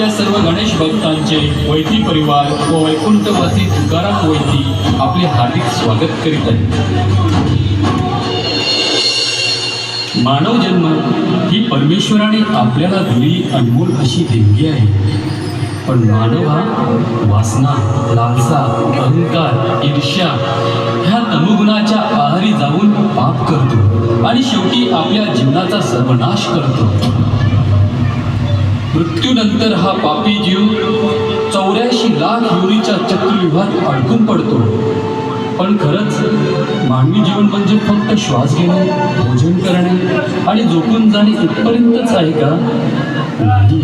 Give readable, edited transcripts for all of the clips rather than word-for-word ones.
आपल्या सर्व गणेश भक्तांचे वैती परिवार व वैकुंठवासी तुकाराम वैती आपले हार्दिक स्वागत करीत आहे. मानव जन्म ही परमेश्वराने आपल्याला दिलेली अनमोल अशी देणगी आहे. पण मानव हा वासना, लालसा, अहंकार, ईर्ष्या ह्या तमोगुणाच्या आहारी जाऊन पाप करतो आणि शेवटी आपल्या जीवनाचा सर्वनाश करतो. मृत्यूनंतर हा पापी जीव 84 लाख योनीच्या चक्रव्यूहात अडकून पडतो. पण खरंच मानवी जीवन म्हणजे फक्त श्वास घेणे, भोजन करणे आणि झोपून जाणे इथपर्यंतच आहे का? नाही.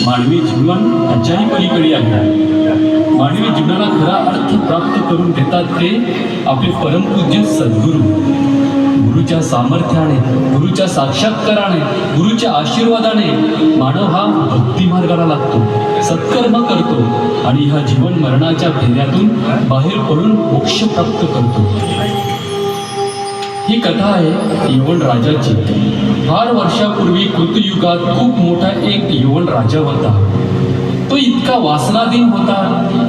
मानवी जीवन ह्याच्याही पलीकडे आहे. मानवी जीवनाला खरा अर्थ प्राप्त करून देतात ते आपले परमपूज्य सद्गुरू. गुरुच्या सामर्थ्याने, गुरुच्या साक्षात्काराने, गुरुच्या आशीर्वादाने मानव हा भक्ती मार्गाला लागतो, सत्कर्म करतो आणि ह्या जीवन मरणाच्या फेऱ्यातून बाहेर पडून मोक्ष प्राप्त करतो. ही कथा आहे यवन राजाची. फार वर्षापूर्वी कृतयुगात खूप मोठा एक यवन राजा होता. तो इतका वासनाधीन होता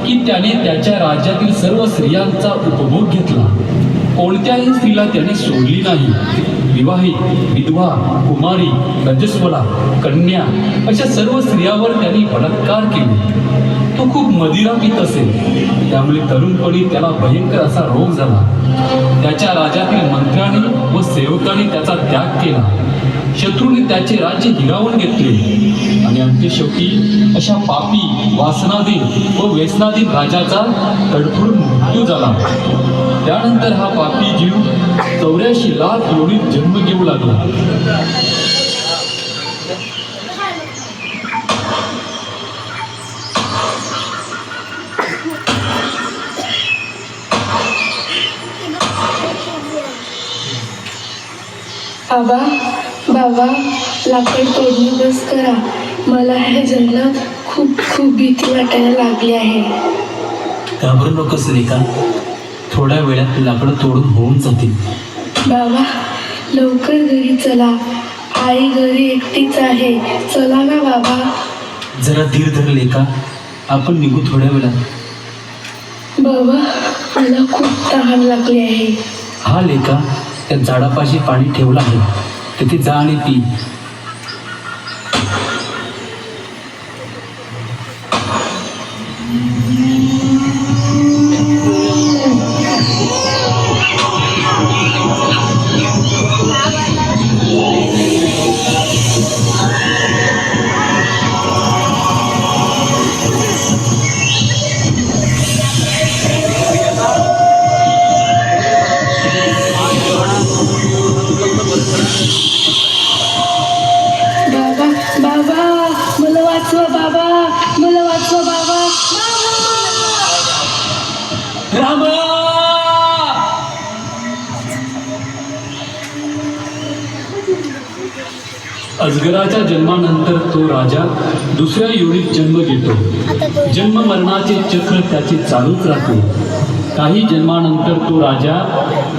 की त्याने त्याच्या राज्यातील सर्व स्त्रियांचा उपभोग घेतला. कोणत्याही स्त्रीला त्याने सोडली नाही. विवाहित, विधवा, कुमारी, रजस्वला, कन्या अशा सर्व स्त्रियांवर त्यांनी बलात्कार केले. तो खूप मदिरा पीत असेल, त्यामुळे तरुणपणी त्याला भयंकर असा रोग झाला. त्याच्या राज्यातील मंत्र्याने व सेवकाने त्याचा त्याग केला. शत्रूने त्याचे राज्य हिरावून घेतले आणि अंत्यशेवटी अशा पापी, वासनाधीन व व्यसनाधीन राजाचा तडफडून मृत्यू झाला. त्यानंतर हा पापी जीव 84 लाख योनीत जन्म घेऊ लागला. आबा, बाबा, लाकड तोडणे बस करा. मला ह्या जंगलात खूप भीती वाटायला लागली आहे. घाबरू नकोस लेका, थोड्या वेळात लाकडं तोडून होऊन जातील. बाबा, लवकर घरी चला. आई घरी एकटीच आहे. चला ना बाबा. जरा धीर धर लेका, आपण निघू थोड्या वेळात. बाबा, मला खूप तहान लागली आहे. हा लेका, त्या झाडापाशी पाणी ठेवलं आहे, तिथे जा आणि पी. अजगराच्या जन्मानंतर तो राजा दुसऱ्या योनीत जन्म घेतो. जन्म मरणाचे चक्र त्याचे चालूच राहते. काही जन्मानंतर तो राजा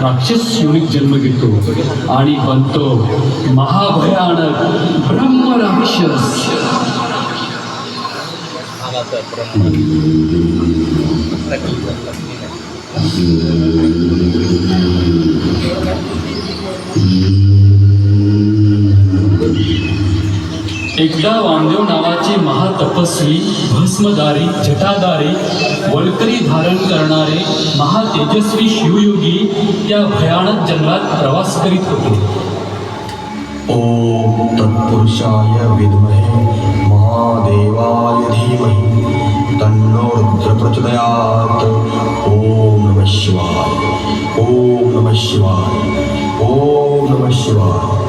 राक्षस योनीत जन्म घेतो आणि बनतो महाभयानक ब्रह्मराक्षस. एकदा वामदेव नावाचे महातपस्वी, भस्मधारी, जटाधारी, वल्करी धारण करणारे महातेजस्वी शिवयोगी त्या भयानक जंगलात प्रवास करीत होते. ओम तत्पुरुषाय विद्महे महादेवाय धीमहि तन्नो रुद्र प्रचोदयात्. ओम नमः शिवाय. ओम नमः शिवाय. ओम नमः शिवाय.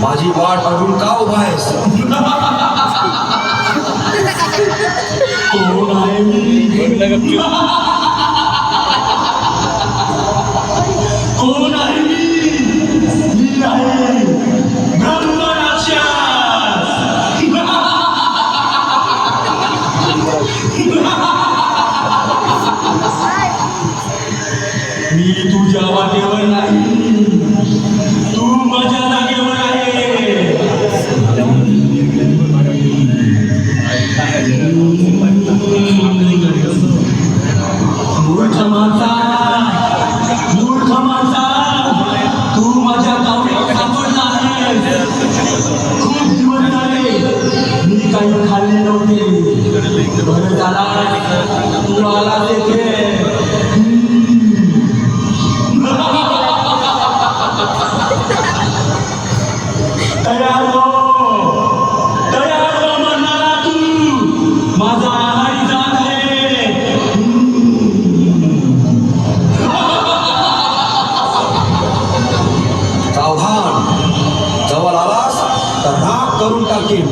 माझी वाट अडून का उभा आहेस? कोण आहे मी? कोण आहे मी आहे ब्रह्मराक्षस. मी तुझ्या वाटेवर नाही, तू माझ्या जागेवर आहे. मूर्ख माणसा, मूर्ख माणसा, तू माझ्या तावडीत सापडला आहेस. खूप दिवस झाले मी काही खाल्ले नव्हते. बरं झाला तू आला तिथे. तयार हो म्हणणारा तू माझा आहारी जात आहे. सावधान, जवळ आलास तर राग करून टाकेन.